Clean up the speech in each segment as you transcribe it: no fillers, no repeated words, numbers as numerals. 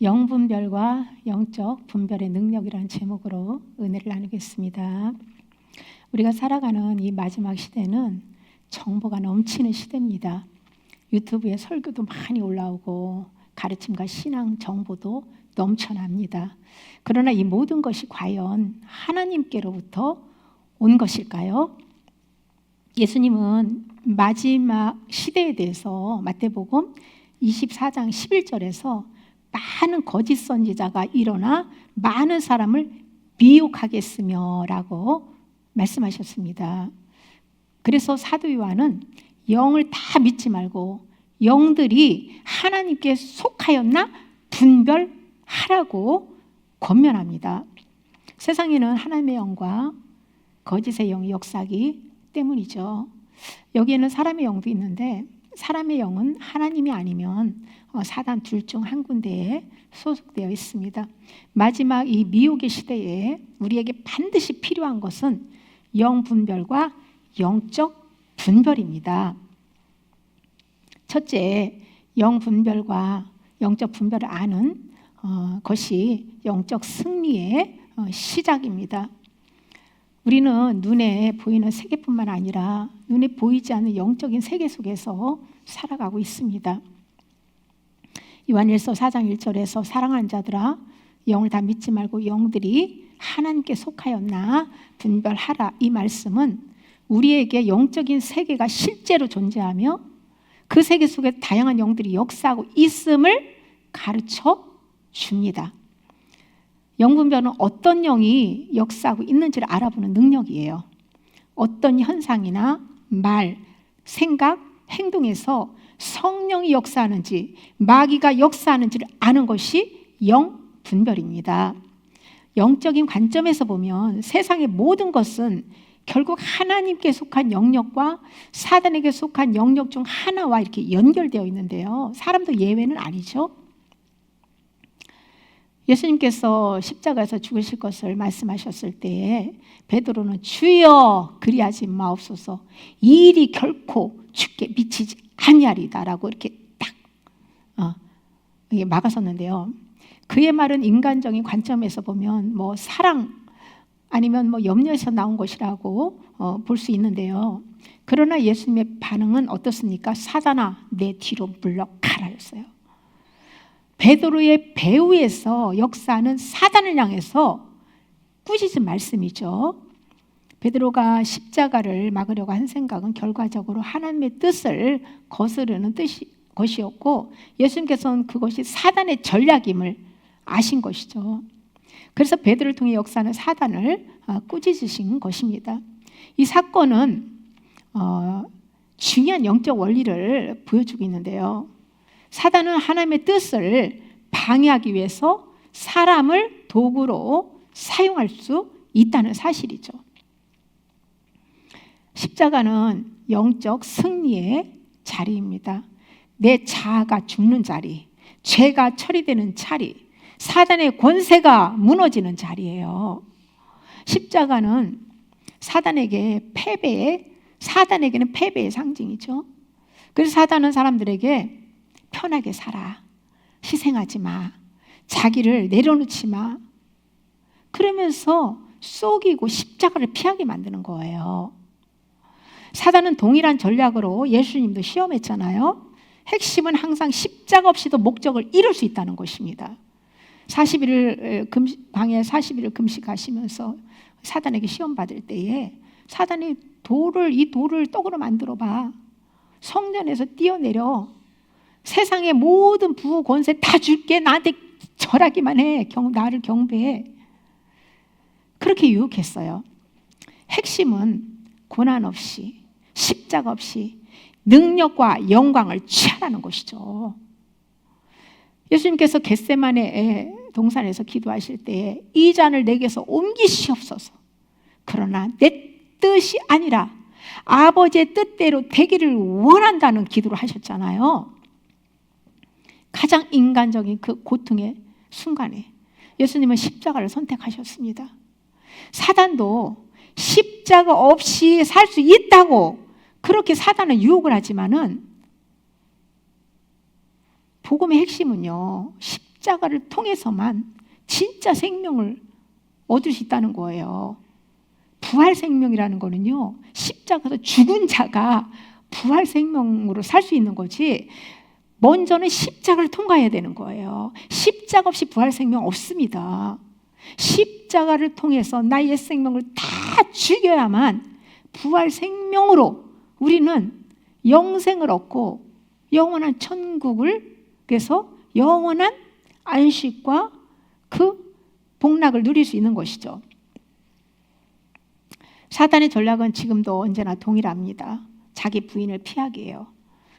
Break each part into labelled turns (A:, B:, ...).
A: 영분별과 영적 분별의 능력이라는 제목으로 은혜를 나누겠습니다. 우리가 살아가는 이 마지막 시대는 정보가 넘치는 시대입니다. 유튜브에 설교도 많이 올라오고 가르침과 신앙 정보도 넘쳐납니다. 그러나 이 모든 것이 과연 하나님께로부터 온 것일까요? 예수님은 마지막 시대에 대해서 마태복음 24장 11절에서 많은 거짓 선지자가 일어나 많은 사람을 미혹하겠으며 라고 말씀하셨습니다. 그래서 사도 요한은 영을 다 믿지 말고 영들이 하나님께 속하였나 분별하라고 권면합니다. 세상에는 하나님의 영과 거짓의 영이 역사하기 때문이죠. 여기에는 사람의 영도 있는데 사람의 영은 하나님이 아니면 사단 둘 중 한 군데에 소속되어 있습니다. 마지막 이 미혹의 시대에 우리에게 반드시 필요한 것은 영 분별과 영적 분별입니다. 첫째, 영 분별과 영적 분별을 아는 것이 영적 승리의 시작입니다. 우리는 눈에 보이는 세계뿐만 아니라 눈에 보이지 않는 영적인 세계 속에서 살아가고 있습니다. 요한일서 4장 1절에서 사랑하는 자들아 영을 다 믿지 말고 영들이 하나님께 속하였나 분별하라. 이 말씀은 우리에게 영적인 세계가 실제로 존재하며 그 세계 속에 다양한 영들이 역사하고 있음을 가르쳐 줍니다. 영분별은 어떤 영이 역사하고 있는지를 알아보는 능력이에요. 어떤 현상이나 말, 생각, 행동에서 성령이 역사하는지 마귀가 역사하는지를 아는 것이 영분별입니다. 영적인 관점에서 보면 세상의 모든 것은 결국 하나님께 속한 영역과 사단에게 속한 영역 중 하나와 이렇게 연결되어 있는데요. 사람도 예외는 아니죠. 예수님께서 십자가에서 죽으실 것을 말씀하셨을 때에 베드로는 주여 그리하지 마옵소서 이 일이 결코 주께 미치지 아니하리다라고 이렇게 딱 막아섰는데요. 그의 말은 인간적인 관점에서 보면 뭐 사랑 아니면 뭐 염려에서 나온 것이라고 볼 수 있는데요. 그러나 예수님의 반응은 어떻습니까? 사단아 내 뒤로 물러가라였어요. 베드로의 배후에서 역사하는 사단을 향해서 꾸짖은 말씀이죠. 베드로가 십자가를 막으려고 한 생각은 결과적으로 하나님의 뜻을 거스르는 것이었고 예수님께서는 그것이 사단의 전략임을 아신 것이죠. 그래서 베드로를 통해 역사하는 사단을 꾸짖으신 것입니다. 이 사건은 중요한 영적 원리를 보여주고 있는데요. 사단은 하나님의 뜻을 방해하기 위해서 사람을 도구로 사용할 수 있다는 사실이죠. 십자가는 영적 승리의 자리입니다. 내 자아가 죽는 자리, 죄가 처리되는 자리, 사단의 권세가 무너지는 자리예요. 십자가는 사단에게는 패배의 상징이죠. 그래서 사단은 사람들에게 편하게 살아, 희생하지 마, 자기를 내려놓지 마, 그러면서 속이고 십자가를 피하게 만드는 거예요. 사단은 동일한 전략으로 예수님도 시험했잖아요. 핵심은 항상 십자가 없이도 목적을 이룰 수 있다는 것입니다. 40일을 방에 40일을 금식하시면서 사단에게 시험 받을 때에 사단이 이 돌을 떡으로 만들어 봐, 성전에서 뛰어내려 세상의 모든 부호 권세 다 줄게, 나한테 절하기만 해, 나를 경배해, 그렇게 유혹했어요. 핵심은 고난 없이 십자가 없이 능력과 영광을 취하라는 것이죠. 예수님께서 겟세마네 동산에서 기도하실 때 이 잔을 내게서 옮기시옵소서, 그러나 내 뜻이 아니라 아버지의 뜻대로 되기를 원한다는 기도를 하셨잖아요. 가장 인간적인 그 고통의 순간에 예수님은 십자가를 선택하셨습니다. 사단도 십자가 없이 살 수 있다고 그렇게 사단은 유혹을 하지만은 복음의 핵심은요, 십자가 십자가를 통해서만 진짜 생명을 얻을 수 있다는 거예요. 부활 생명이라는 거는요, 십자가에서 죽은 자가 부활 생명으로 살 수 있는 거지, 먼저는 십자가를 통과해야 되는 거예요. 십자가 없이 부활 생명 없습니다. 십자가를 통해서 나의 옛 생명을 다 죽여야만 부활 생명으로 우리는 영생을 얻고 영원한 천국을, 그래서 영원한 안식과 그 복락을 누릴 수 있는 것이죠. 사단의 전략은 지금도 언제나 동일합니다. 자기 부인을 피하게 해요.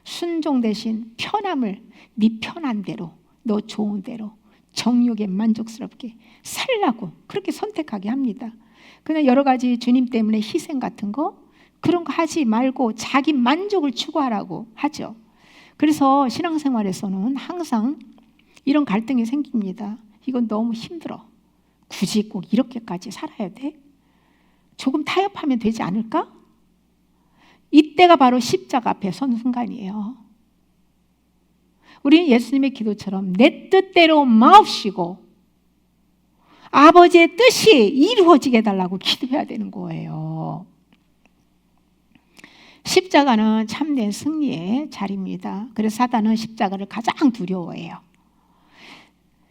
A: 순종 대신 편함을 네 편한 대로, 너 좋은 대로 정욕에 만족스럽게 살라고 그렇게 선택하게 합니다. 그냥 여러 가지 주님 때문에 희생 같은 거, 그런 거 하지 말고 자기 만족을 추구하라고 하죠. 그래서 신앙생활에서는 항상 이런 갈등이 생깁니다. 이건 너무 힘들어. 굳이 꼭 이렇게까지 살아야 돼? 조금 타협하면 되지 않을까? 이때가 바로 십자가 앞에 선 순간이에요. 우리는 예수님의 기도처럼 내 뜻대로 마옵시고 아버지의 뜻이 이루어지게 해달라고 기도해야 되는 거예요. 십자가는 참된 승리의 자리입니다. 그래서 사단은 십자가를 가장 두려워해요.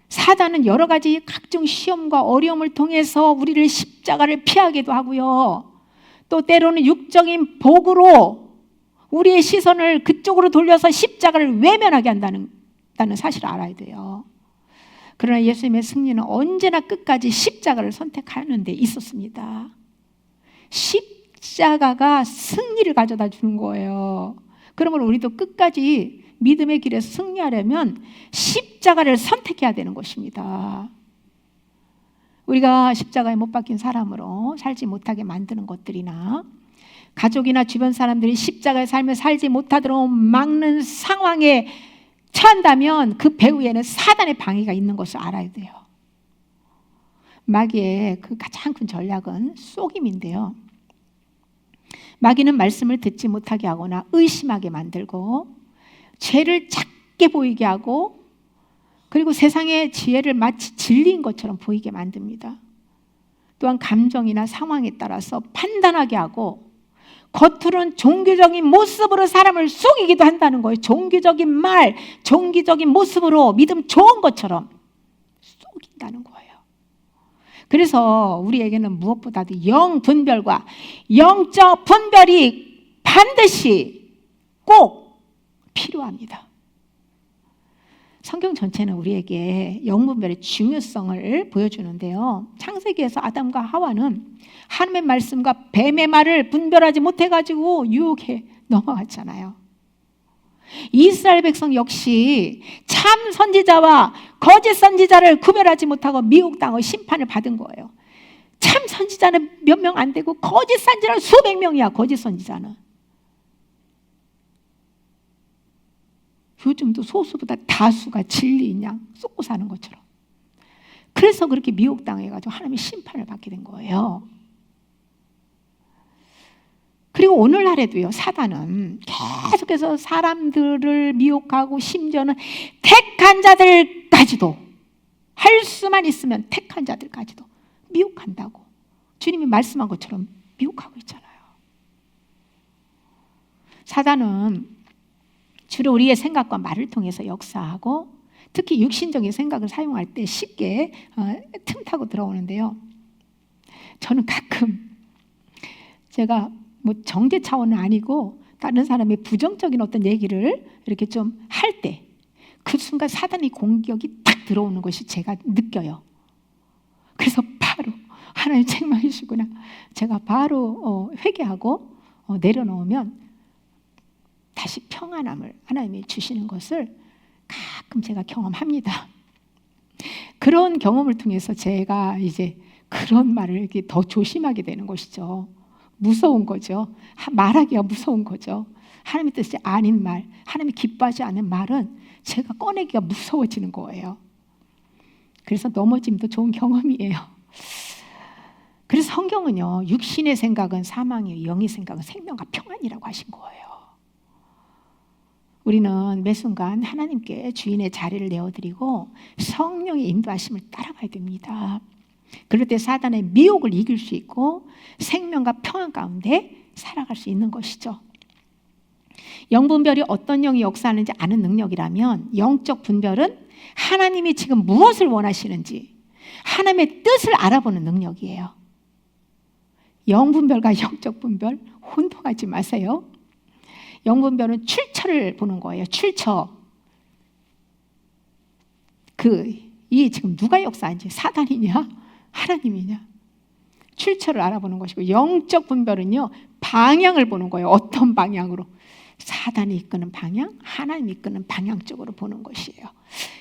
A: 사단은 여러 가지 각종 시험과 어려움을 통해서 우리를 십자가를 피하기도 하고요. 또 때로는 육적인 복으로 우리의 시선을 그쪽으로 돌려서 십자가를 외면하게 한다는 사실을 알아야 돼요. 그러나 예수님의 승리는 언제나 끝까지 십자가를 선택하는 데 있었습니다. 십자가가 승리를 가져다 주는 거예요. 그러므로 우리도 끝까지 믿음의 길에서 승리하려면 십자가를 선택해야 되는 것입니다. 우리가 십자가에 못 박힌 사람으로 살지 못하게 만드는 것들이나 가족이나 주변 사람들이 십자가의 삶을 살지 못하도록 막는 상황에 처한다면 그 배후에는 사단의 방해가 있는 것을 알아야 돼요. 마귀의 그 가장 큰 전략은 속임인데요. 마귀는 말씀을 듣지 못하게 하거나 의심하게 만들고 죄를 작게 보이게 하고, 그리고 세상의 지혜를 마치 진리인 것처럼 보이게 만듭니다. 또한 감정이나 상황에 따라서 판단하게 하고, 겉으로는 종교적인 모습으로 사람을 속이기도 한다는 거예요. 종교적인 말, 종교적인 모습으로 믿음 좋은 것처럼 속인다는 거예요. 그래서 우리에게는 무엇보다도 영 분별과 영적 분별이 반드시 꼭 필요합니다. 성경 전체는 우리에게 영분별의 중요성을 보여주는데요. 창세기에서 아담과 하와는 하나님의 말씀과 뱀의 말을 분별하지 못해가지고 유혹에 넘어갔잖아요. 이스라엘 백성 역시 참 선지자와 거짓 선지자를 구별하지 못하고 미혹당하고 심판을 받은 거예요. 참 선지자는 몇 명 안 되고 거짓 선지자는 수백 명이야. 거짓 선지자는. 요즘도 소수보다 다수가 진리인 양 쏟고 사는 것처럼. 그래서 그렇게 미혹당해가지고 하나님의 심판을 받게 된 거예요. 그리고 오늘날에도요, 사단은 계속해서 사람들을 미혹하고, 심지어는 택한 자들까지도, 할 수만 있으면 택한 자들까지도 미혹한다고 주님이 말씀한 것처럼 미혹하고 있잖아요. 사단은 주로 우리의 생각과 말을 통해서 역사하고, 특히 육신적인 생각을 사용할 때 쉽게 틈타고 들어오는데요. 저는 가끔 제가 뭐 정죄 차원은 아니고 다른 사람의 부정적인 어떤 얘기를 이렇게 좀 할 때 그 순간 사단의 공격이 딱 들어오는 것이 제가 느껴요. 그래서 바로 하나님 책망이시구나, 제가 바로 회개하고 내려놓으면 다시 평안함을 하나님이 주시는 것을 가끔 제가 경험합니다. 그런 경험을 통해서 제가 이제 그런 말을 이렇게 더 조심하게 되는 것이죠. 무서운 거죠. 말하기가 무서운 거죠. 하나님의 뜻이 아닌 말, 하나님이 기뻐하지 않는 말은 제가 꺼내기가 무서워지는 거예요. 그래서 넘어짐도 좋은 경험이에요. 그래서 성경은요, 육신의 생각은 사망이요, 영의 생각은 생명과 평안이라고 하신 거예요. 우리는 매 순간 하나님께 주인의 자리를 내어드리고 성령의 인도하심을 따라가야 됩니다. 그럴 때 사단의 미혹을 이길 수 있고 생명과 평안 가운데 살아갈 수 있는 것이죠. 영분별이 어떤 영이 역사하는지 아는 능력이라면, 영적 분별은 하나님이 지금 무엇을 원하시는지 하나님의 뜻을 알아보는 능력이에요. 영분별과 영적 분별 혼동하지 마세요. 영분별은 출처를 보는 거예요. 출처. 이 지금 누가 역사하는지, 사단이냐 하나님이냐, 출처를 알아보는 것이고, 영적 분별은요, 방향을 보는 거예요. 어떤 방향으로? 사단이 이끄는 방향, 하나님이 이끄는 방향 쪽으로 보는 것이에요.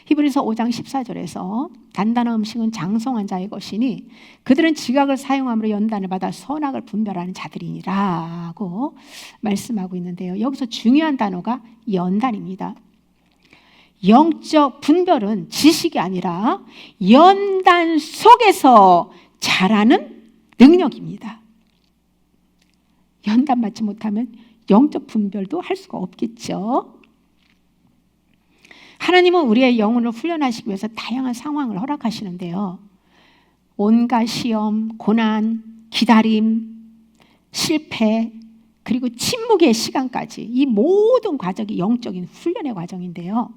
A: 히브리서 5장 14절에서 단단한 음식은 장성한 자의 것이니 그들은 지각을 사용함으로 연단을 받아 선악을 분별하는 자들이니라고 말씀하고 있는데요. 여기서 중요한 단어가 연단입니다. 영적 분별은 지식이 아니라 연단 속에서 자라는 능력입니다. 연단 받지 못하면 영적 분별도 할 수가 없겠죠. 하나님은 우리의 영혼을 훈련하시기 위해서 다양한 상황을 허락하시는데요. 온갖 시험, 고난, 기다림, 실패, 그리고 침묵의 시간까지, 이 모든 과정이 영적인 훈련의 과정인데요.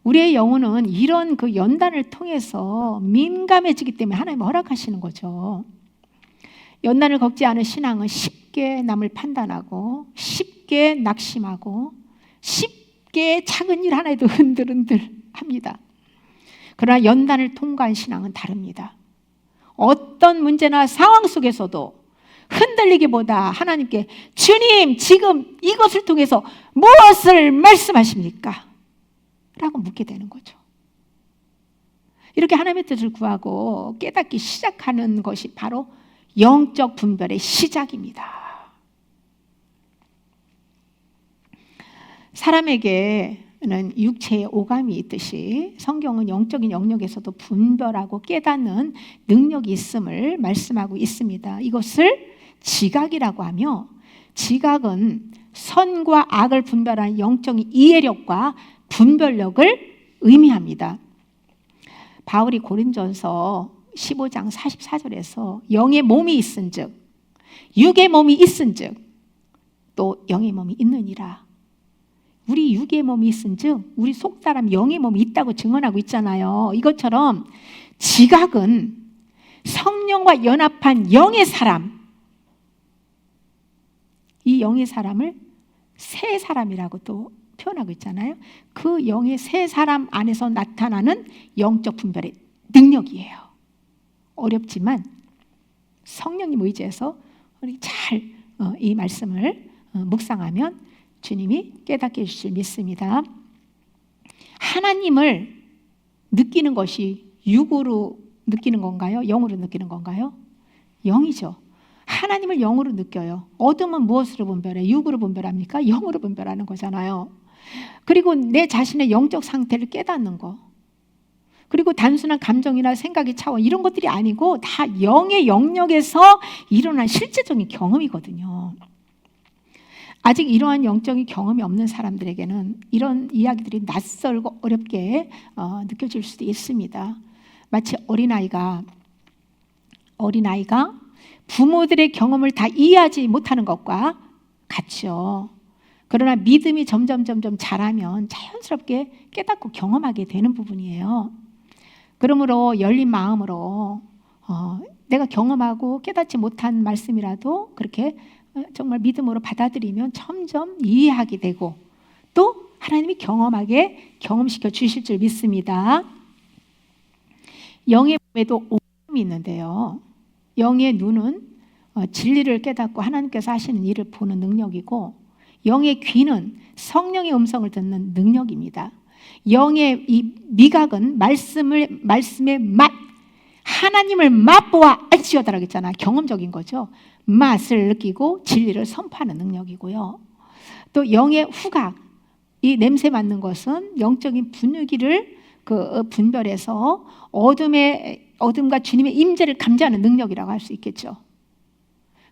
A: 우리의 영혼은 이런 그 연단을 통해서 민감해지기 때문에 하나님이 허락하시는 거죠. 연단을 겪지 않은 신앙은 쉽게 남을 판단하고, 쉽게 낙심하고, 쉽게 작은 일 하나에도 흔들흔들 합니다. 그러나 연단을 통과한 신앙은 다릅니다. 어떤 문제나 상황 속에서도 흔들리기보다 하나님께, 주님, 지금 이것을 통해서 무엇을 말씀하십니까? 라고 묻게 되는 거죠. 이렇게 하나님의 뜻을 구하고 깨닫기 시작하는 것이 바로 영적 분별의 시작입니다. 사람에게는 육체의 오감이 있듯이 성경은 영적인 영역에서도 분별하고 깨닫는 능력이 있음을 말씀하고 있습니다. 이것을 지각이라고 하며, 지각은 선과 악을 분별하는 영적인 이해력과 분별력을 의미합니다. 바울이 고린도전서 15장 44절에서 영의 몸이 있은즉 육의 몸이 있은즉 또 영의 몸이 있느니라. 우리 육의 몸이 있은즉 우리 속사람 영의 몸이 있다고 증언하고 있잖아요. 이것처럼 지각은 성령과 연합한 영의 사람, 이 영의 사람을 새 사람이라고 또 표현하고 있잖아요. 그 영의 새 사람 안에서 나타나는 영적 분별의 능력이에요. 어렵지만 성령님 의지해서 우리 잘 이 말씀을 묵상하면 주님이 깨닫게 해주실 줄 믿습니다. 하나님을 느끼는 것이 육으로 느끼는 건가요? 영으로 느끼는 건가요? 영이죠. 하나님을 영으로 느껴요. 어둠은 무엇으로 분별해? 육으로 분별합니까? 영으로 분별하는 거잖아요. 그리고 내 자신의 영적 상태를 깨닫는 거, 그리고 단순한 감정이나 생각의 차원, 이런 것들이 아니고 다 영의 영역에서 일어난 실제적인 경험이거든요. 아직 이러한 영적인 경험이 없는 사람들에게는 이런 이야기들이 낯설고 어렵게 느껴질 수도 있습니다. 마치 어린아이가 부모들의 경험을 다 이해하지 못하는 것과 같죠. 그러나 믿음이 점점 자라면 자연스럽게 깨닫고 경험하게 되는 부분이에요. 그러므로 열린 마음으로 내가 경험하고 깨닫지 못한 말씀이라도 그렇게 정말 믿음으로 받아들이면 점점 이해하게 되고, 또 하나님이 경험시켜 주실 줄 믿습니다. 영의 몸에도 오감이 있는데요. 영의 눈은 진리를 깨닫고 하나님께서 하시는 일을 보는 능력이고, 영의 귀는 성령의 음성을 듣는 능력입니다. 영의 이 미각은 말씀의 맛, 하나님을 맛보아 알지어다라고 했잖아. 경험적인 거죠. 맛을 느끼고 진리를 선포하는 능력이고요. 또 영의 후각, 이 냄새 맡는 것은 영적인 분위기를 분별해서 어둠과 주님의 임재를 감지하는 능력이라고 할 수 있겠죠.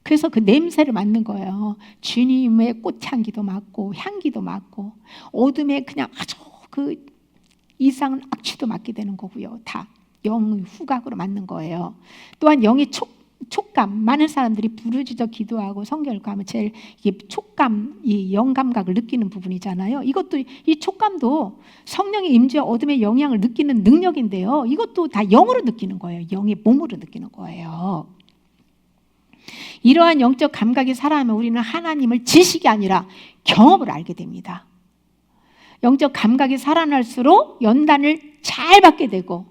A: 그래서 그 냄새를 맡는 거예요. 주님의 꽃향기도 맡고 향기도 맡고 어둠에 그냥 아주 그 이상한 악취도 맡게 되는 거고요. 다 영의 후각으로 맡는 거예요. 또한 영의 촉감, 많은 사람들이 부르짖어 기도하고 성경을 읽으면 제일 이게 촉감, 이 영감각을 느끼는 부분이잖아요. 이것도 이 촉감도 성령의 임재와 어둠의 영향을 느끼는 능력인데요. 이것도 다 영으로 느끼는 거예요. 영의 몸으로 느끼는 거예요. 이러한 영적 감각이 살아나면 우리는 하나님을 지식이 아니라 경험을 알게 됩니다. 영적 감각이 살아날수록 연단을 잘 받게 되고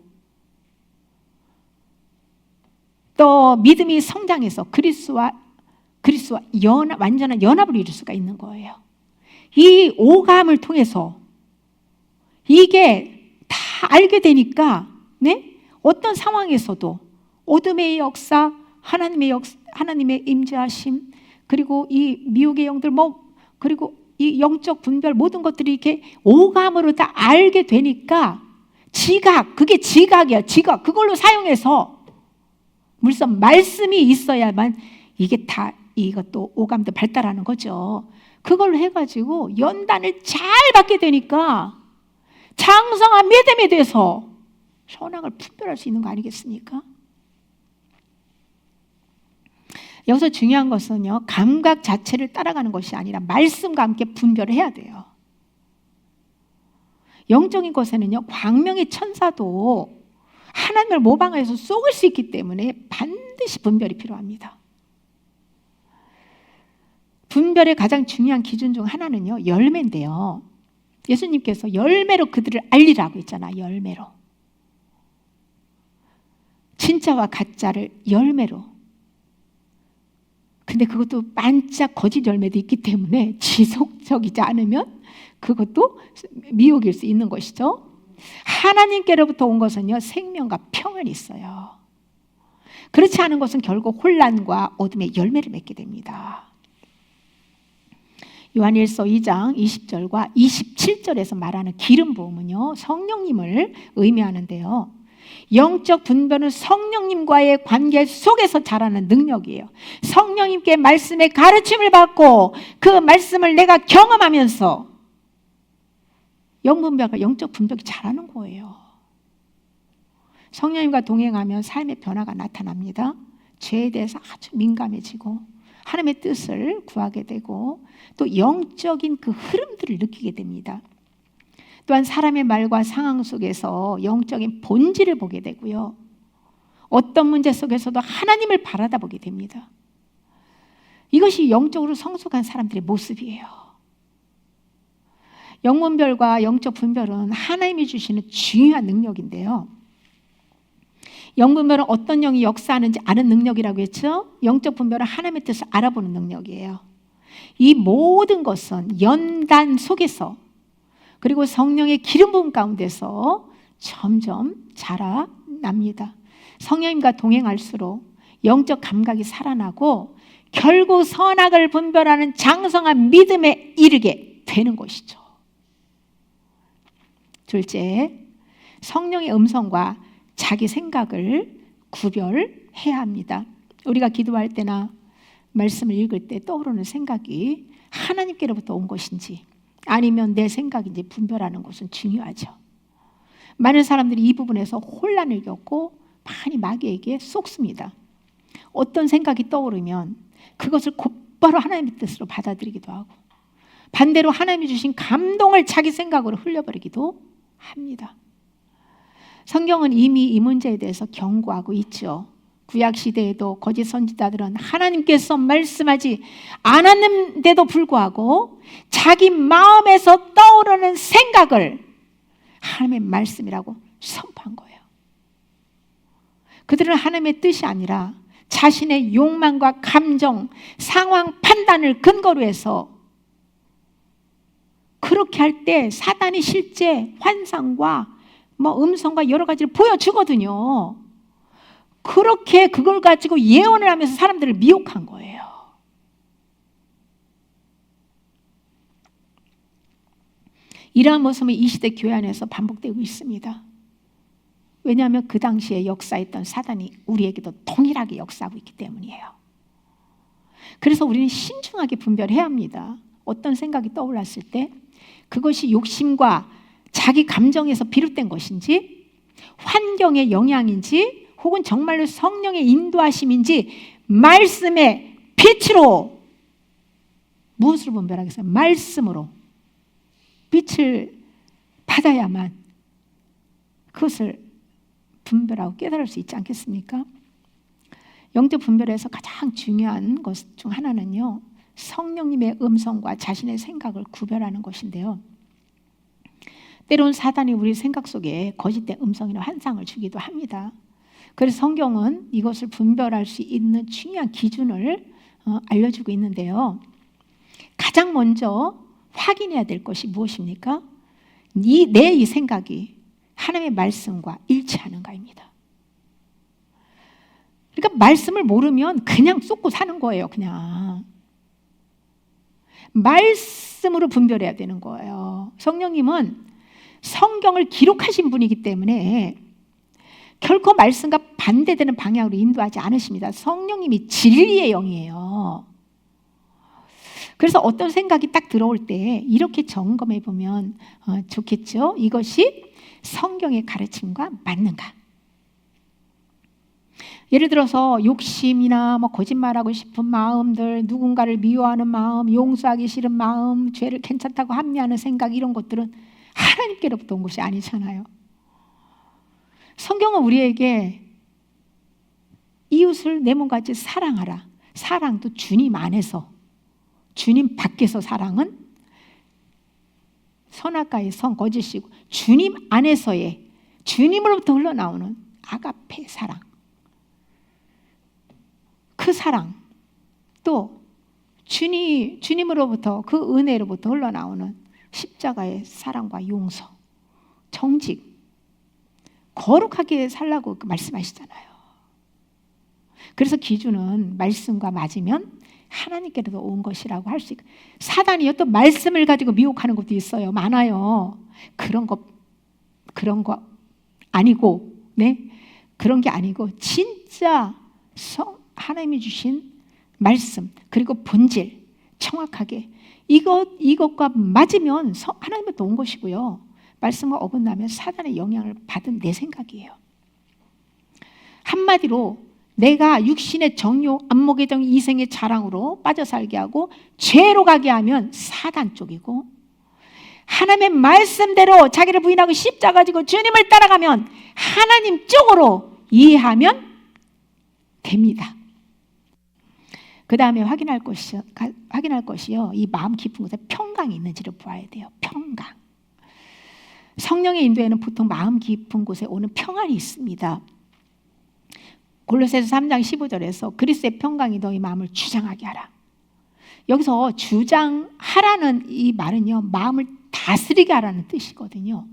A: 또 믿음이 성장해서 그리스도와 완전한 연합을 이룰 수가 있는 거예요. 이 오감을 통해서 이게 다 알게 되니까 어떤 상황에서도 어둠의 역사, 하나님의 임재하심, 그리고 이 미혹의 영들 그리고 이 영적 분별 모든 것들이 이렇게 오감으로 다 알게 되니까 그게 지각이야. 지각. 그걸로 사용해서 물론 말씀이 있어야만 이게 다 이것도 오감도 발달하는 거죠. 그걸로 해가지고 연단을 잘 받게 되니까 장성한 믿음에 대해서 선악을 분별할 수 있는 거 아니겠습니까? 여기서 중요한 것은요, 감각 자체를 따라가는 것이 아니라 말씀과 함께 분별을 해야 돼요. 영적인 것에는요, 광명의 천사도 하나님을 모방해서 속을 수 있기 때문에 반드시 분별이 필요합니다. 분별의 가장 중요한 기준 중 하나는요, 열매인데요. 예수님께서 열매로 그들을 알리라고 했잖아. 열매로. 진짜와 가짜를 열매로. 근데 그것도 반짝 거짓 열매도 있기 때문에 지속적이지 않으면 그것도 미혹일 수 있는 것이죠. 하나님께로부터 온 것은요, 생명과 평안이 있어요. 그렇지 않은 것은 결국 혼란과 어둠의 열매를 맺게 됩니다. 요한일서 2장 20절과 27절에서 말하는 기름 부음은요, 성령님을 의미하는데요. 영적 분별은 성령님과의 관계 속에서 자라는 능력이에요. 성령님께 말씀의 가르침을 받고 그 말씀을 내가 경험하면서 영적 분별이 자라는 거예요. 성령님과 동행하면 삶의 변화가 나타납니다. 죄에 대해서 아주 민감해지고 하나님의 뜻을 구하게 되고 또 영적인 그 흐름들을 느끼게 됩니다. 또한 사람의 말과 상황 속에서 영적인 본질을 보게 되고요. 어떤 문제 속에서도 하나님을 바라다 보게 됩니다. 이것이 영적으로 성숙한 사람들의 모습이에요. 영분별과 영적 분별은 하나님이 주시는 중요한 능력인데요. 영분별은 어떤 영이 역사하는지 아는 능력이라고 했죠. 영적 분별은 하나님의 뜻을 알아보는 능력이에요. 이 모든 것은 연단 속에서 그리고 성령의 기름 부음 가운데서 점점 자라납니다. 성령님과 동행할수록 영적 감각이 살아나고 결국 선악을 분별하는 장성한 믿음에 이르게 되는 것이죠. 둘째, 성령의 음성과 자기 생각을 구별해야 합니다. 우리가 기도할 때나 말씀을 읽을 때 떠오르는 생각이 하나님께로부터 온 것인지 아니면 내 생각인지 분별하는 것은 중요하죠. 많은 사람들이 이 부분에서 혼란을 겪고 많이 마귀에게 쏙습니다. 어떤 생각이 떠오르면 그것을 곧바로 하나님의 뜻으로 받아들이기도 하고 반대로 하나님이 주신 감동을 자기 생각으로 흘려버리기도 합니다. 성경은 이미 이 문제에 대해서 경고하고 있죠. 구약 시대에도 거짓 선지자들은 하나님께서 말씀하지 않았는데도 불구하고 자기 마음에서 떠오르는 생각을 하나님의 말씀이라고 선포한 거예요. 그들은 하나님의 뜻이 아니라 자신의 욕망과 감정, 상황 판단을 근거로 해서 그렇게 할 때 사단이 실제 환상과 음성과 여러 가지를 보여주거든요. 그렇게 그걸 가지고 예언을 하면서 사람들을 미혹한 거예요. 이러한 모습은 이 시대 교회 안에서 반복되고 있습니다. 왜냐하면 그 당시에 역사했던 사단이 우리에게도 동일하게 역사하고 있기 때문이에요. 그래서 우리는 신중하게 분별해야 합니다. 어떤 생각이 떠올랐을 때 그것이 욕심과 자기 감정에서 비롯된 것인지, 환경의 영향인지, 혹은 정말로 성령의 인도하심인지, 말씀의 빛으로, 무엇으로 분별하겠어요? 말씀으로 빛을 받아야만 그것을 분별하고 깨달을 수 있지 않겠습니까? 영적 분별에서 가장 중요한 것 중 하나는요, 성령님의 음성과 자신의 생각을 구별하는 것인데요. 때로는 사단이 우리 생각 속에 거짓된 음성이나 환상을 주기도 합니다. 그래서 성경은 이것을 분별할 수 있는 중요한 기준을 알려주고 있는데요. 가장 먼저 확인해야 될 것이 무엇입니까? 이 생각이 하나님의 말씀과 일치하는가입니다. 그러니까 말씀을 모르면 그냥 쏟고 사는 거예요. 그냥 말씀으로 분별해야 되는 거예요. 성령님은 성경을 기록하신 분이기 때문에 결코 말씀과 반대되는 방향으로 인도하지 않으십니다. 성령님이 진리의 영이에요. 그래서 어떤 생각이 딱 들어올 때 이렇게 점검해 보면 좋겠죠. 이것이 성경의 가르침과 맞는가? 예를 들어서 욕심이나 거짓말하고 싶은 마음들, 누군가를 미워하는 마음, 용서하기 싫은 마음, 죄를 괜찮다고 합리하는 생각, 이런 것들은 하나님께로부터 온 것이 아니잖아요. 성경은 우리에게 이웃을 내 몸같이 사랑하라. 사랑도 주님 안에서, 주님 밖에서 사랑은 선악과의 선, 거짓이고, 주님 안에서의, 주님으로부터 흘러나오는 아가페 사랑, 그 사랑, 또 주님으로부터, 그 은혜로부터 흘러나오는 십자가의 사랑과 용서, 정직, 거룩하게 살라고 말씀하시잖아요. 그래서 기준은 말씀과 맞으면 하나님께로도 온 것이라고 할 수 있고, 사단이요 또 말씀을 가지고 미혹하는 것도 있어요. 많아요. 그런 거 아니고, 그런 게 아니고 진짜 하나님이 주신 말씀, 그리고 본질 정확하게 이것과 맞으면 하나님부터 온 것이고요. 말씀과 어긋나면 사단의 영향을 받은 내 생각이에요. 한마디로 내가 육신의 정욕, 안목의 정, 이생의 자랑으로 빠져 살게 하고 죄로 가게 하면 사단 쪽이고, 하나님의 말씀대로 자기를 부인하고 십자가 지고 주님을 따라가면 하나님 쪽으로 이해하면 됩니다. 그 다음에 확인할 것이요, 이 마음 깊은 곳에 평강이 있는지를 보아야 돼요. 평강. 성령의 인도에는 보통 마음 깊은 곳에 오는 평안이 있습니다. 골로새서 3장 15절에서 그리스도의 평강이 너희 마음을 주장하게 하라. 여기서 주장하라는 이 말은요, 마음을 다스리게 하라는 뜻이거든요.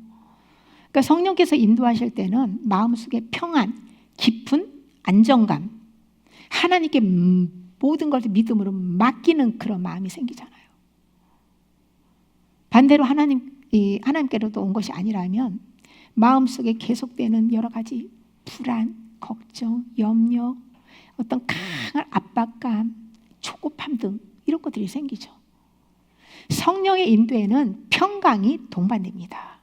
A: 그러니까 성령께서 인도하실 때는 마음속에 평안, 깊은 안정감, 하나님께 모든 것을 믿음으로 맡기는 그런 마음이 생기잖아요. 반대로 하나님께로도 온 것이 아니라면 마음속에 계속되는 여러 가지 불안, 걱정, 염려, 어떤 강한 압박감, 초급함 등 이런 것들이 생기죠. 성령의 인도에는 평강이 동반됩니다.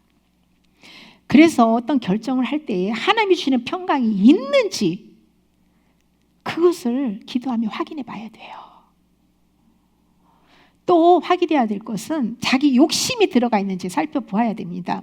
A: 그래서 어떤 결정을 할 때에 하나님이 주시는 평강이 있는지 그것을 기도하며 확인해 봐야 돼요. 또 확인해야 될 것은 자기 욕심이 들어가 있는지 살펴보아야 됩니다.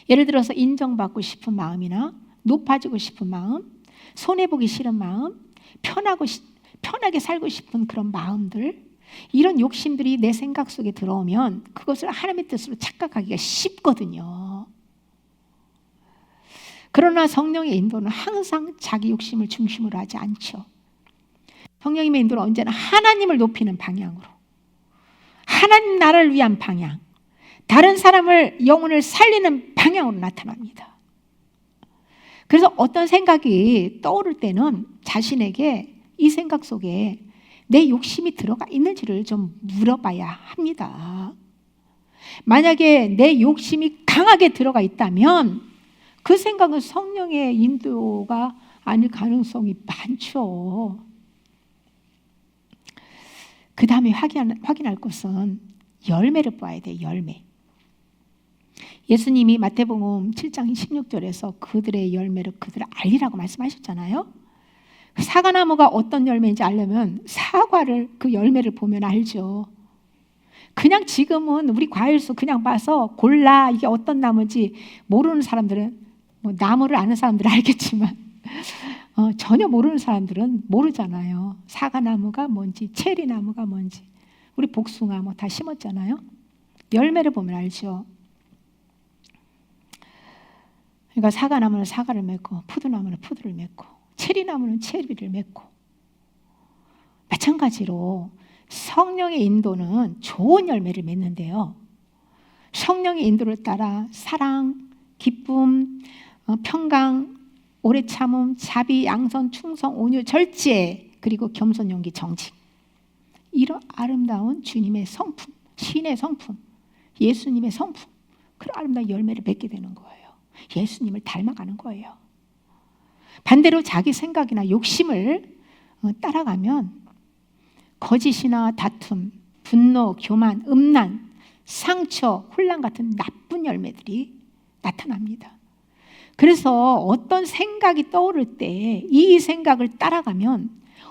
A: 예를 들어서 인정받고 싶은 마음이나 높아지고 싶은 마음, 손해보기 싫은 마음, 편하게 살고 싶은 그런 마음들, 이런 욕심들이 내 생각 속에 들어오면 그것을 하나님의 뜻으로 착각하기가 쉽거든요. 그러나 성령의 인도는 항상 자기 욕심을 중심으로 하지 않죠. 성령님의 인도는 언제나 하나님을 높이는 방향으로, 하나님 나라를 위한 방향, 다른 사람을, 영혼을 살리는 방향으로 나타납니다. 그래서 어떤 생각이 떠오를 때는 자신에게 이 생각 속에 내 욕심이 들어가 있는지를 좀 물어봐야 합니다. 만약에 내 욕심이 강하게 들어가 있다면 그 생각은 성령의 인도가 아닐 가능성이 많죠. 그 다음에 확인할 것은 열매를 봐야 돼요. 열매. 예수님이 마태복음 7장 16절에서 그들의 열매를 그들을 알리라고 말씀하셨잖아요. 사과나무가 어떤 열매인지 알려면 사과를 그 열매를 보면 알죠. 그냥 지금은 우리 과일수 그냥 봐서 골라 이게 어떤 나무인지 모르는 사람들은 뭐 나무를 아는 사람들은 알겠지만 전혀 모르는 사람들은 모르잖아요. 사과나무가 뭔지 체리나무가 뭔지 우리 복숭아 뭐 다 심었잖아요. 열매를 보면 알죠. 그러니까 사과나무는 사과를 맺고 푸드나무는 푸드를 맺고 체리나무는 체리를 맺고 마찬가지로 성령의 인도는 좋은 열매를 맺는데요. 성령의 인도를 따라 사랑, 기쁨, 평강, 오래 참음, 자비, 양선, 충성, 온유, 절제 그리고 겸손, 용기, 정직 이런 아름다운 주님의 성품, 신의 성품, 예수님의 성품 그런 아름다운 열매를 맺게 되는 거예요. 예수님을 닮아가는 거예요. 반대로 자기 생각이나 욕심을 따라가면 거짓이나 다툼, 분노, 교만, 음란, 상처, 혼란 같은 나쁜 열매들이 나타납니다. 그래서 어떤 생각이 떠오를 때 이 생각을 따라가면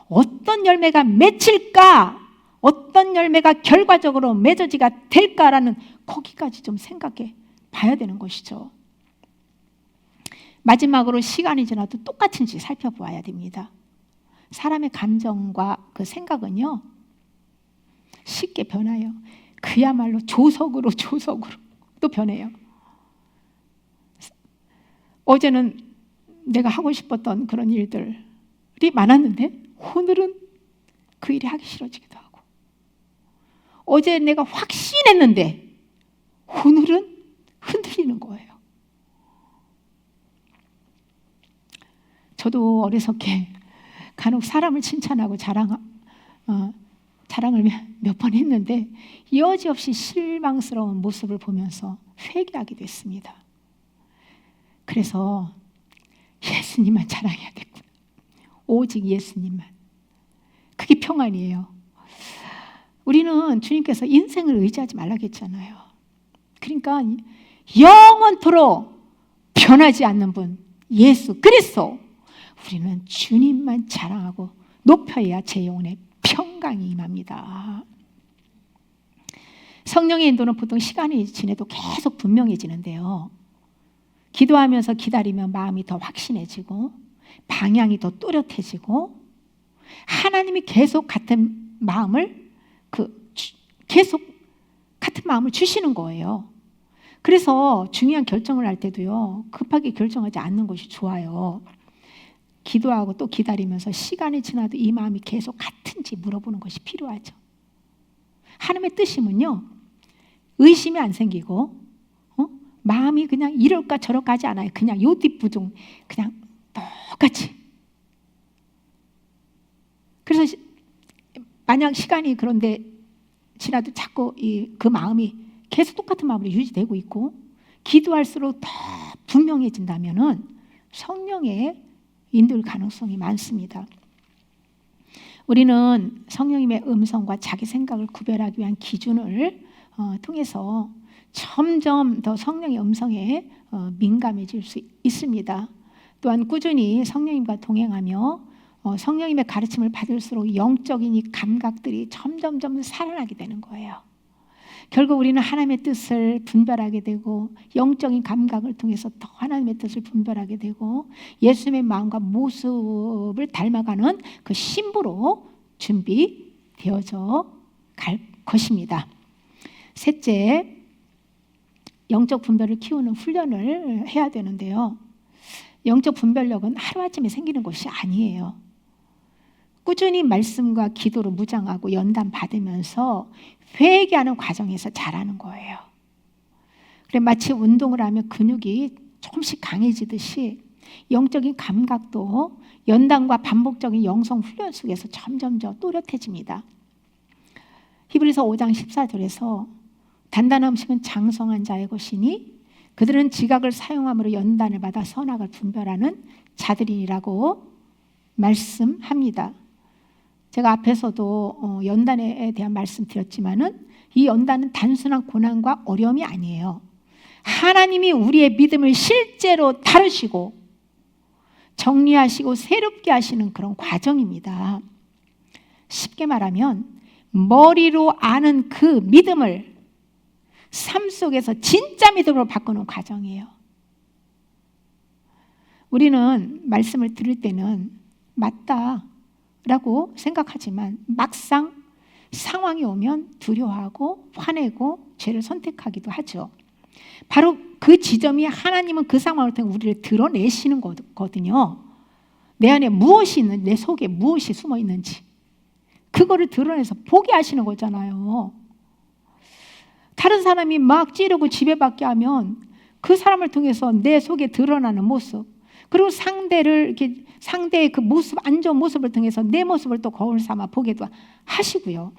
A: 어떤 열매가 맺힐까? 어떤 열매가 결과적으로 맺어지가 될까라는 거기까지 좀 생각해 봐야 되는 것이죠. 마지막으로 시간이 지나도 똑같은지 살펴보아야 됩니다. 사람의 감정과 그 생각은요 쉽게 변해요. 그야말로 조석으로 또 변해요. 어제는 내가 하고 싶었던 그런 일들이 많았는데 오늘은 그 일이 하기 싫어지기도 하고 어제 내가 확신했는데 오늘은 흔들리는 거예요. 저도 어리석게 간혹 사람을 칭찬하고 자랑을 몇 번 했는데 여지없이 실망스러운 모습을 보면서 회개하게 됐습니다. 그래서 예수님만 자랑해야 되구나. 오직 예수님만. 그게 평안이에요. 우리는 주님께서 인생을 의지하지 말라고 했잖아요. 그러니까 영원토록 변하지 않는 분 예수 그리스도 우리는 주님만 자랑하고 높여야 제 영혼에 평강이 임합니다. 성령의 인도는 보통 시간이 지내도 계속 분명해지는데요. 기도하면서 기다리면 마음이 더 확신해지고 방향이 더 또렷해지고 하나님이 계속 같은 마음을 주시는 거예요. 그래서 중요한 결정을 할 때도요 급하게 결정하지 않는 것이 좋아요. 기도하고 또 기다리면서 시간이 지나도 이 마음이 계속 같은지 물어보는 것이 필요하죠. 하나님의 뜻이면요 의심이 안 생기고 마음이 그냥 이럴까 저럴까 하지 않아요. 그냥 요 뒷부중 그냥 똑같이. 그래서 만약 시간이 그런데 지나도 자꾸 그 마음이 계속 똑같은 마음으로 유지되고 있고 기도할수록 더 분명해진다면은 성령의 인도일 가능성이 많습니다. 우리는 성령님의 음성과 자기 생각을 구별하기 위한 기준을 통해서 점점 더 성령의 음성에 민감해질 수 있습니다. 또한 꾸준히 성령님과 동행하며 성령님의 가르침을 받을수록 영적인 이 감각들이 점점점 살아나게 되는 거예요. 결국 우리는 하나님의 뜻을 분별하게 되고 영적인 감각을 통해서 더 하나님의 뜻을 분별하게 되고 예수님의 마음과 모습을 닮아가는 그 신부로 준비되어져 갈 것입니다. 셋째, 영적 분별을 키우는 훈련을 해야 되는데요. 영적 분별력은 하루아침에 생기는 것이 아니에요. 꾸준히 말씀과 기도로 무장하고 연단 받으면서 회개하는 과정에서 자라는 거예요. 그래 마치 운동을 하면 근육이 조금씩 강해지듯이 영적인 감각도 연단과 반복적인 영성 훈련 속에서 점점 더 또렷해집니다. 히브리서 5장 14절에서 단단한 음식은 장성한 자의 것이니 그들은 지각을 사용함으로 연단을 받아 선악을 분별하는 자들이라고 말씀합니다. 제가 앞에서도 연단에 대한 말씀 드렸지만은 이 연단은 단순한 고난과 어려움이 아니에요. 하나님이 우리의 믿음을 실제로 다루시고 정리하시고 새롭게 하시는 그런 과정입니다. 쉽게 말하면 머리로 아는 그 믿음을 삶 속에서 진짜 믿음으로 바꾸는 과정이에요. 우리는 말씀을 들을 때는 맞다라고 생각하지만 막상 상황이 오면 두려워하고 화내고 죄를 선택하기도 하죠. 바로 그 지점이 하나님은 그 상황을 통해 우리를 드러내시는 거거든요. 내 안에 무엇이 있는지, 내 속에 무엇이 숨어 있는지 그거를 드러내서 보게 하시는 거잖아요. 다른 사람이 막 찌르고 지배받게 하면 그 사람을 통해서 내 속에 드러나는 모습, 그리고 상대의 그 모습, 안 좋은 모습을 통해서 내 모습을 또 거울 삼아 보게도 하시고요.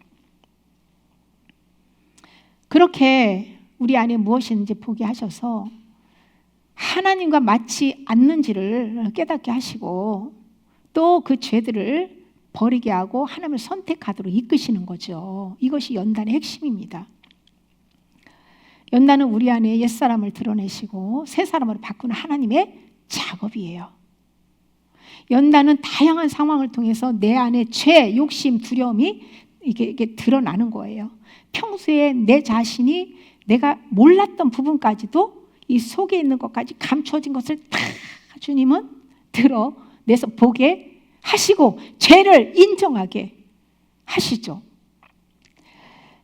A: 그렇게 우리 안에 무엇이 있는지 보게 하셔서 하나님과 맞지 않는지를 깨닫게 하시고 또 그 죄들을 버리게 하고 하나님을 선택하도록 이끄시는 거죠. 이것이 연단의 핵심입니다. 연단은 우리 안에 옛사람을 드러내시고 새 사람으로 바꾸는 하나님의 작업이에요. 연단은 다양한 상황을 통해서 내 안에 죄, 욕심, 두려움이 이게 드러나는 거예요. 평소에 내 자신이 내가 몰랐던 부분까지도 이 속에 있는 것까지 감춰진 것을 다 주님은 드러내서 보게 하시고 죄를 인정하게 하시죠.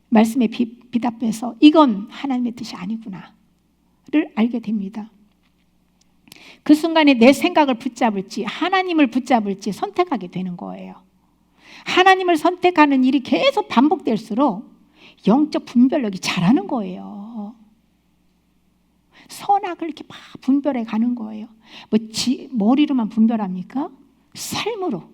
A: 말씀에 비답해서 이건 하나님의 뜻이 아니구나를 알게 됩니다. 그 순간에 내 생각을 붙잡을지 하나님을 붙잡을지 선택하게 되는 거예요. 하나님을 선택하는 일이 계속 반복될수록 영적 분별력이 자라는 거예요. 선악을 이렇게 막 분별해 가는 거예요. 머리로만 분별합니까? 삶으로.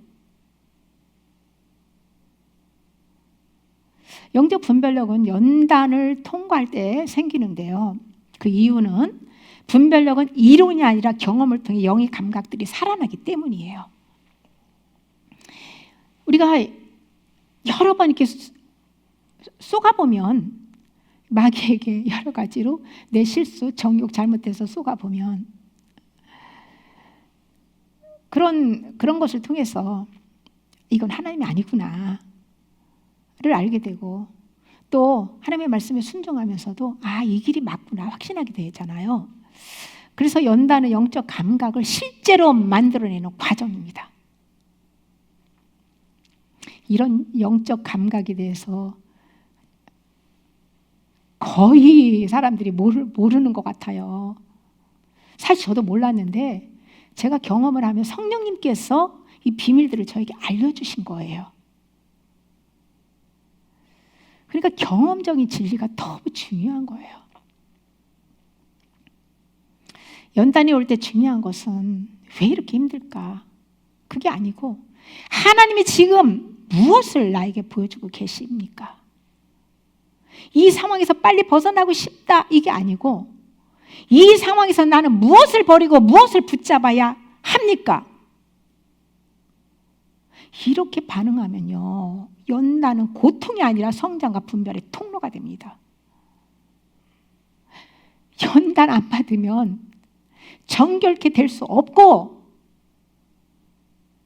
A: 영적 분별력은 연단을 통과할 때 생기는데요. 그 이유는 분별력은 이론이 아니라 경험을 통해 영의 감각들이 살아나기 때문이에요. 우리가 여러 번 이렇게 쏘가보면 마귀에게 여러 가지로 내 실수, 정욕 잘못해서 쏘가보면 그런 것을 통해서 이건 하나님이 아니구나를 알게 되고 또 하나님의 말씀에 순종하면서도 이 길이 맞구나 확신하게 되잖아요. 그래서 연단은 영적 감각을 실제로 만들어내는 과정입니다. 이런 영적 감각에 대해서 거의 사람들이 모르는 것 같아요. 사실 저도 몰랐는데 제가 경험을 하면 성령님께서 이 비밀들을 저에게 알려주신 거예요. 그러니까 경험적인 진리가 너무 중요한 거예요. 연단이 올 때 중요한 것은 왜 이렇게 힘들까? 그게 아니고 하나님이 지금 무엇을 나에게 보여주고 계십니까? 이 상황에서 빨리 벗어나고 싶다 이게 아니고 이 상황에서 나는 무엇을 버리고 무엇을 붙잡아야 합니까? 이렇게 반응하면요 연단은 고통이 아니라 성장과 분별의 통로가 됩니다. 연단 안 받으면 정결케 될 수 없고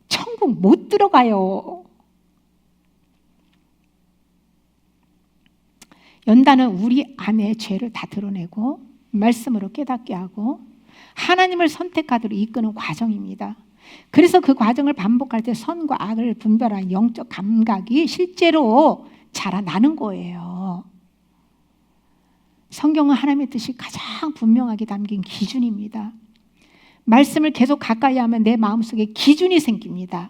A: 천국 못 들어가요. 연단은 우리 안의 죄를 다 드러내고 말씀으로 깨닫게 하고 하나님을 선택하도록 이끄는 과정입니다. 그래서 그 과정을 반복할 때 선과 악을 분별하는 영적 감각이 실제로 자라나는 거예요. 성경은 하나님의 뜻이 가장 분명하게 담긴 기준입니다. 말씀을 계속 가까이 하면 내 마음속에 기준이 생깁니다.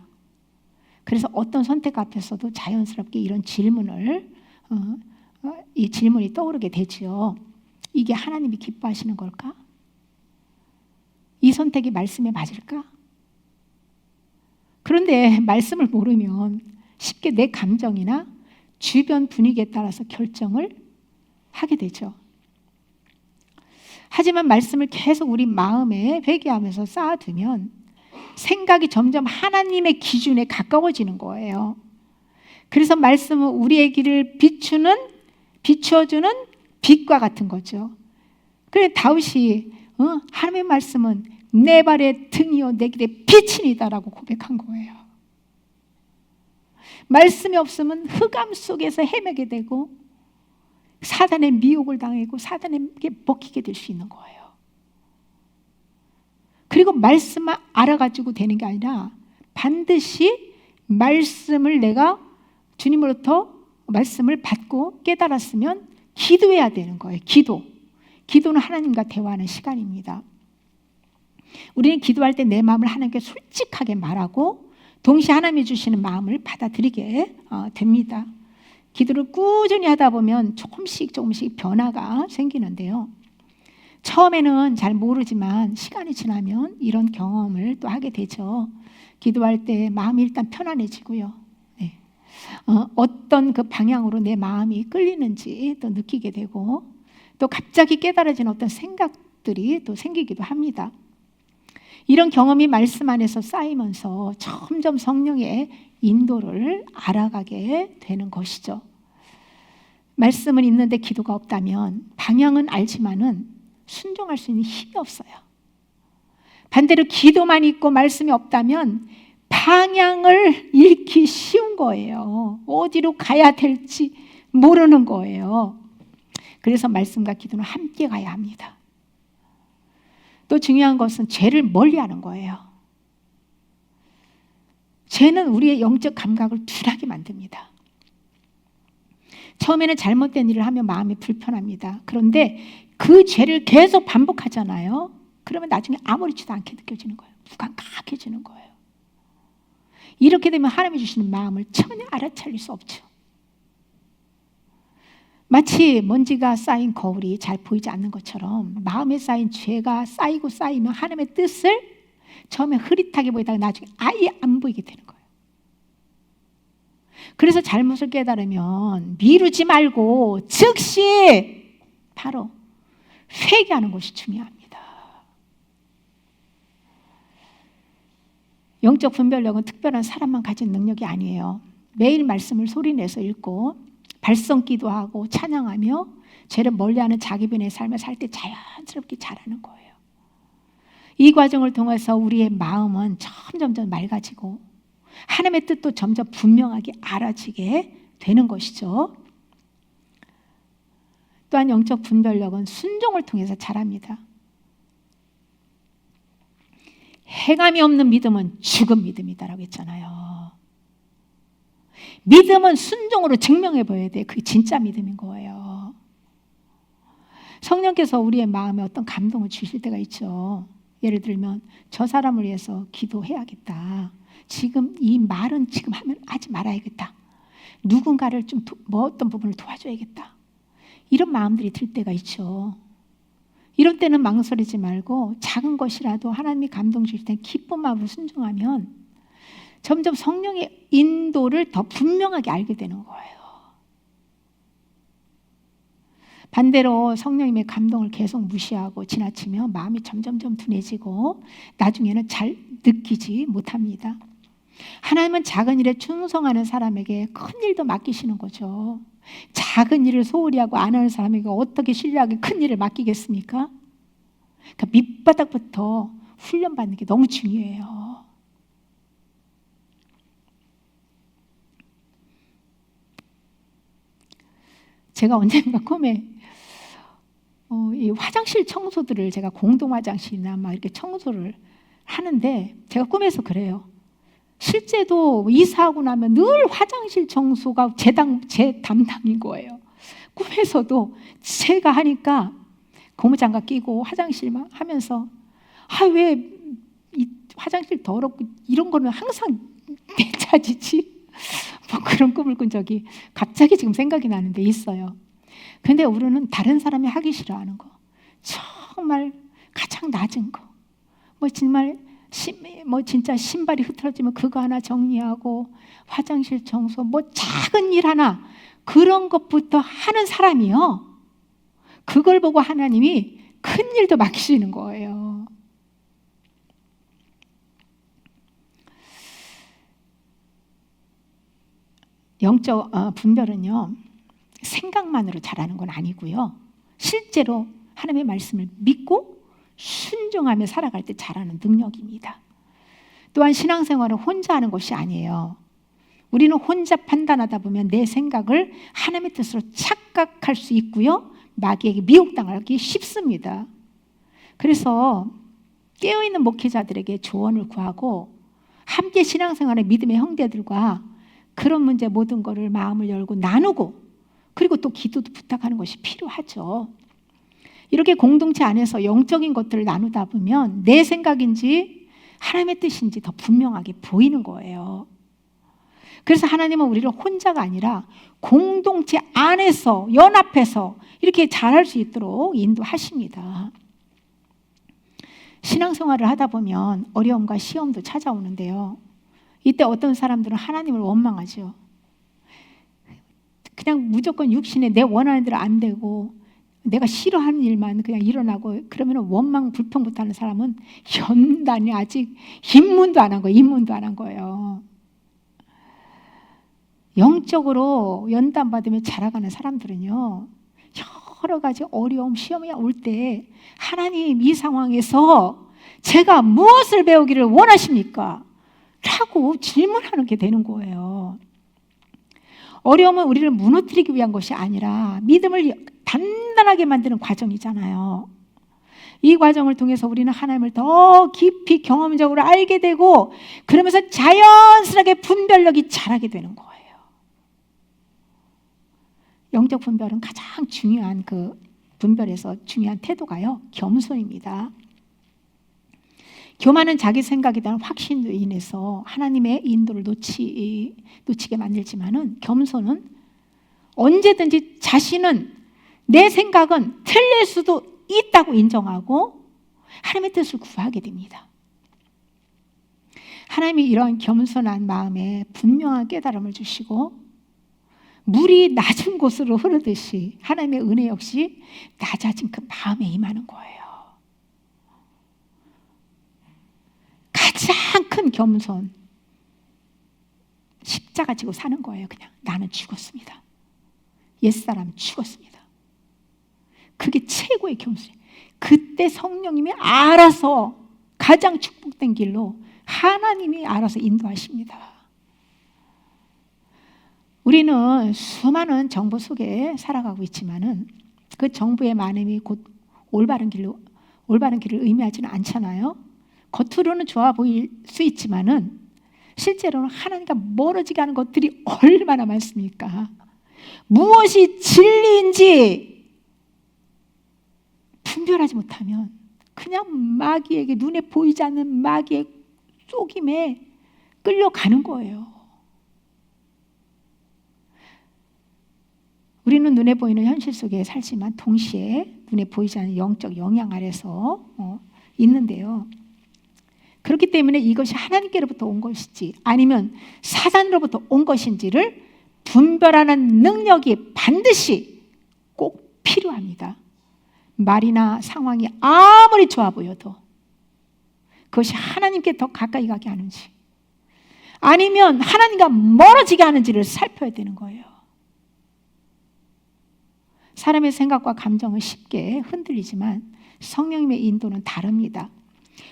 A: 그래서 어떤 선택 앞에서도 자연스럽게 이런 이 질문이 떠오르게 되죠. 이게 하나님이 기뻐하시는 걸까? 이 선택이 말씀에 맞을까? 그런데 말씀을 모르면 쉽게 내 감정이나 주변 분위기에 따라서 결정을 하게 되죠. 하지만 말씀을 계속 우리 마음에 회개하면서 쌓아두면 생각이 점점 하나님의 기준에 가까워지는 거예요. 그래서 말씀은 우리의 길을 비추어주는 빛과 같은 거죠. 그래 다윗이 하나님의 말씀은 내 발의 등이요 내 길의 빛이니다라고 고백한 거예요. 말씀이 없으면 흑암 속에서 헤매게 되고 사단의 미혹을 당하고 사단에게 먹히게 될 수 있는 거예요. 그리고 말씀만 알아가지고 되는 게 아니라 반드시 말씀을 내가 주님으로부터 말씀을 받고 깨달았으면 기도해야 되는 거예요. 기도는 하나님과 대화하는 시간입니다. 우리는 기도할 때 내 마음을 하나님께 솔직하게 말하고 동시에 하나님이 주시는 마음을 받아들이게 됩니다. 기도를 꾸준히 하다 보면 조금씩 변화가 생기는데요. 처음에는 잘 모르지만 시간이 지나면 이런 경험을 또 하게 되죠. 기도할 때 마음이 일단 편안해지고요. 네. 어떤 그 방향으로 내 마음이 끌리는지 또 느끼게 되고 또 갑자기 깨달아지는 어떤 생각들이 또 생기기도 합니다. 이런 경험이 말씀 안에서 쌓이면서 점점 성령의 인도를 알아가게 되는 것이죠. 말씀은 있는데 기도가 없다면 방향은 알지만은 순종할 수 있는 힘이 없어요. 반대로 기도만 있고 말씀이 없다면 방향을 잃기 쉬운 거예요. 어디로 가야 될지 모르는 거예요. 그래서 말씀과 기도는 함께 가야 합니다. 또 중요한 것은 죄를 멀리하는 거예요. 죄는 우리의 영적 감각을 둔하게 만듭니다. 처음에는 잘못된 일을 하면 마음이 불편합니다. 그런데 그 죄를 계속 반복하잖아요. 그러면 나중에 아무렇지도 않게 느껴지는 거예요. 무감각해지는 거예요. 이렇게 되면 하나님이 주시는 마음을 전혀 알아차릴 수 없죠. 마치 먼지가 쌓인 거울이 잘 보이지 않는 것처럼 마음에 쌓인 죄가 쌓이면 하나님의 뜻을 처음에 흐릿하게 보이다가 나중에 아예 안 보이게 되는 거예요. 그래서 잘못을 깨달으면 미루지 말고 즉시 바로 회개하는 것이 중요합니다. 영적 분별력은 특별한 사람만 가진 능력이 아니에요. 매일 말씀을 소리내서 읽고 발성기도 하고 찬양하며 죄를 멀리하는 자기변의 삶을 살 때 자연스럽게 자라는 거예요. 이 과정을 통해서 우리의 마음은 점점 맑아지고 하나님의 뜻도 점점 분명하게 알아지게 되는 것이죠. 또한 영적 분별력은 순종을 통해서 자랍니다. 행함이 없는 믿음은 죽은 믿음이다라고 했잖아요. 믿음은 순종으로 증명해 보여야 돼. 그게 진짜 믿음인 거예요. 성령께서 우리의 마음에 어떤 감동을 주실 때가 있죠. 예를 들면 저 사람을 위해서 기도해야겠다. 지금 이 말은 지금 하지 말아야겠다. 누군가를 좀 어떤 부분을 도와줘야겠다. 이런 마음들이 들 때가 있죠. 이런 때는 망설이지 말고 작은 것이라도 하나님이 감동 주실 때 기쁜 마음으로 순종하면 점점 성령의 인도를 더 분명하게 알게 되는 거예요. 반대로 성령님의 감동을 계속 무시하고 지나치면 마음이 점점 둔해지고 나중에는 잘 느끼지 못합니다. 하나님은 작은 일에 충성하는 사람에게 큰 일도 맡기시는 거죠. 작은 일을 소홀히 하고 안 하는 사람에게 어떻게 신뢰하게 큰 일을 맡기겠습니까? 그러니까 밑바닥부터 훈련받는 게 너무 중요해요. 제가 언젠가 꿈에 이 화장실 청소들을 제가 공동 화장실이나 막 이렇게 청소를 하는데 제가 꿈에서 그래요. 실제도 이사하고 나면 늘 화장실 청소가 제 담당인 거예요. 꿈에서도 제가 하니까 고무장갑 끼고 화장실만 하면서 왜 이 화장실 더럽고 이런 거는 항상 내 차지지? 뭐 그런 꿈을 꾼 적이 갑자기 지금 생각이 나는데 있어요. 근데 우리는 다른 사람이 하기 싫어하는 거, 정말 가장 낮은 거, 정말 진짜 신발이 흐트러지면 그거 하나 정리하고 화장실 청소, 작은 일 하나 그런 것부터 하는 사람이요. 그걸 보고 하나님이 큰 일도 맡기시는 거예요. 영적 분별은요, 생각만으로 잘하는 건 아니고요. 실제로 하나님의 말씀을 믿고 순종하며 살아갈 때 잘하는 능력입니다. 또한 신앙생활은 혼자 하는 것이 아니에요. 우리는 혼자 판단하다 보면 내 생각을 하나님의 뜻으로 착각할 수 있고요. 마귀에게 미혹당하기 쉽습니다. 그래서 깨어있는 목회자들에게 조언을 구하고 함께 신앙생활의 믿음의 형제들과 그런 문제 모든 것을 마음을 열고 나누고 그리고 또 기도도 부탁하는 것이 필요하죠. 이렇게 공동체 안에서 영적인 것들을 나누다 보면 내 생각인지 하나님의 뜻인지 더 분명하게 보이는 거예요. 그래서 하나님은 우리를 혼자가 아니라 공동체 안에서 연합해서 이렇게 잘할 수 있도록 인도하십니다. 신앙생활을 하다 보면 어려움과 시험도 찾아오는데요. 이때 어떤 사람들은 하나님을 원망하죠. 그냥 무조건 육신에 내 원하는 대로 안 되고 내가 싫어하는 일만 그냥 일어나고 그러면 원망 불평부터 하는 사람은 연단이 아직 입문도 안 한 거예요. 입문도 안 한 거예요. 영적으로 연단받으며 자라가는 사람들은요, 여러 가지 어려움, 시험이 올 때 하나님 이 상황에서 제가 무엇을 배우기를 원하십니까? 라고 질문하는 게 되는 거예요. 어려움은 우리를 무너뜨리기 위한 것이 아니라 믿음을 단단하게 만드는 과정이잖아요. 이 과정을 통해서 우리는 하나님을 더 깊이 경험적으로 알게 되고 그러면서 자연스럽게 분별력이 자라게 되는 거예요. 영적 분별은 가장 중요한 그 분별에서 중요한 태도가요, 겸손입니다. 교만은 자기 생각에 대한 확신으로 인해서 하나님의 인도를 놓치게 만들지만은 겸손은 언제든지 자신은 내 생각은 틀릴 수도 있다고 인정하고 하나님의 뜻을 구하게 됩니다. 하나님이 이러한 겸손한 마음에 분명한 깨달음을 주시고 물이 낮은 곳으로 흐르듯이 하나님의 은혜 역시 낮아진 그 마음에 임하는 거예요. 가장 큰 겸손, 십자가 지고 사는 거예요. 그냥 나는 죽었습니다. 옛사람 죽었습니다. 그게 최고의 겸손. 그때 성령님이 알아서 가장 축복된 길로 하나님이 알아서 인도하십니다. 우리는 수많은 정보 속에 살아가고 있지만은 그 정보의 많음이 곧 올바른 길을 의미하지는 않잖아요. 겉으로는 좋아 보일 수 있지만은 실제로는 하나님과 멀어지게 하는 것들이 얼마나 많습니까? 무엇이 진리인지 분별하지 못하면 그냥 마귀에게, 눈에 보이지 않는 마귀의 속임에 끌려가는 거예요. 우리는 눈에 보이는 현실 속에 살지만 동시에 눈에 보이지 않는 영적 영향 아래서 있는데요. 그렇기 때문에 이것이 하나님께로부터 온 것인지 아니면 사단으로부터 온 것인지를 분별하는 능력이 반드시 꼭 필요합니다. 말이나 상황이 아무리 좋아 보여도 그것이 하나님께 더 가까이 가게 하는지 아니면 하나님과 멀어지게 하는지를 살펴야 되는 거예요. 사람의 생각과 감정은 쉽게 흔들리지만 성령님의 인도는 다릅니다.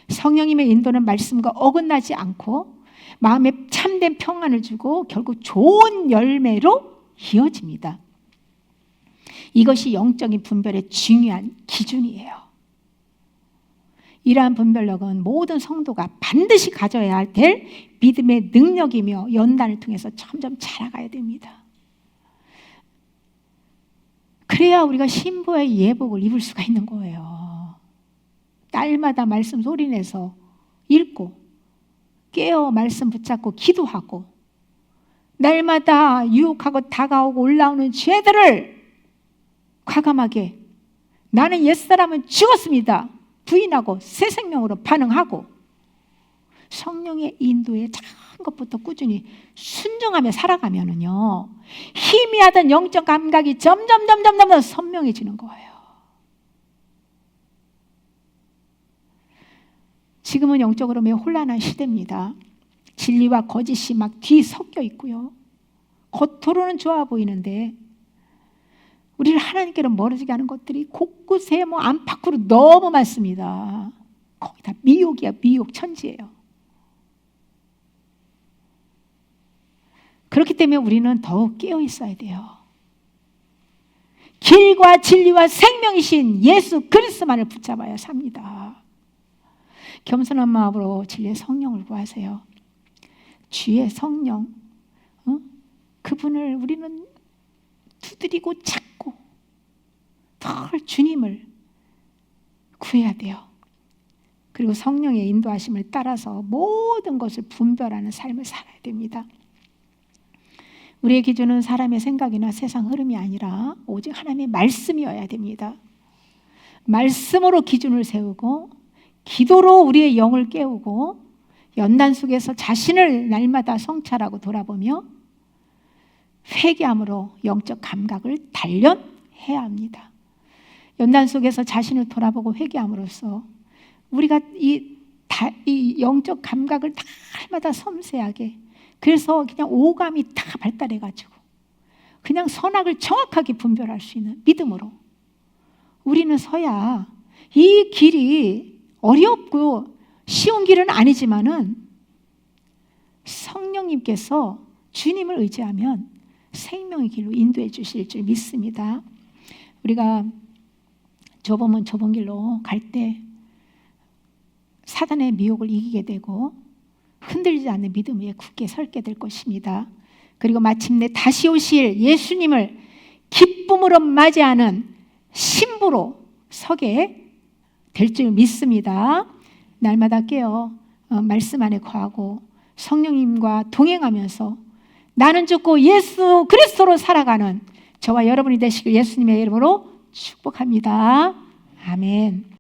A: 성령님의 인도는 말씀과 어긋나지 않고 마음에 참된 평안을 주고 결국 좋은 열매로 이어집니다. 이것이 영적인 분별의 중요한 기준이에요. 이러한 분별력은 모든 성도가 반드시 가져야 될 믿음의 능력이며 연단을 통해서 점점 자라가야 됩니다. 그래야 우리가 신부의 예복을 입을 수가 있는 거예요. 날마다 말씀 소리내서 읽고 깨어 말씀 붙잡고 기도하고 날마다 유혹하고 다가오고 올라오는 죄들을 과감하게 나는 옛사람은 죽었습니다 부인하고 새 생명으로 반응하고 성령의 인도에 작은 것부터 꾸준히 순종하며 살아가면은요 희미하던 영적 감각이 점점 선명해지는 거예요. 지금은 영적으로 매우 혼란한 시대입니다. 진리와 거짓이 막 뒤섞여 있고요. 겉으로는 좋아 보이는데 우리를 하나님께로 멀어지게 하는 것들이 곳곳에 안팎으로 너무 많습니다. 거의 다 미혹이야. 미혹 천지예요. 그렇기 때문에 우리는 더욱 깨어 있어야 돼요. 길과 진리와 생명이신 예수 그리스도만을 붙잡아야 삽니다. 겸손한 마음으로 진리의 성령을 구하세요. 주의 성령, 그분을 우리는 두드리고 찾고 늘 주님을 구해야 돼요. 그리고 성령의 인도하심을 따라서 모든 것을 분별하는 삶을 살아야 됩니다. 우리의 기준은 사람의 생각이나 세상 흐름이 아니라 오직 하나님의 말씀이어야 됩니다. 말씀으로 기준을 세우고 기도로 우리의 영을 깨우고 연단 속에서 자신을 날마다 성찰하고 돌아보며 회개함으로 영적 감각을 단련해야 합니다. 연단 속에서 자신을 돌아보고 회개함으로써 우리가 이 영적 감각을 날마다 섬세하게, 그래서 그냥 오감이 다 발달해가지고 그냥 선악을 정확하게 분별할 수 있는 믿음으로 우리는 서야 이 길이 어렵고 쉬운 길은 아니지만은 성령님께서 주님을 의지하면 생명의 길로 인도해 주실 줄 믿습니다. 우리가 좁으면 좁은 길로 갈 때 사단의 미혹을 이기게 되고 흔들리지 않는 믿음 위에 굳게 서게 될 것입니다. 그리고 마침내 다시 오실 예수님을 기쁨으로 맞이하는 신부로 서게 될 줄 믿습니다. 날마다 깨어 말씀 안에 거하고 성령님과 동행하면서 나는 죽고 예수 그리스도로 살아가는 저와 여러분이 되시길 예수님의 이름으로 축복합니다. 아멘.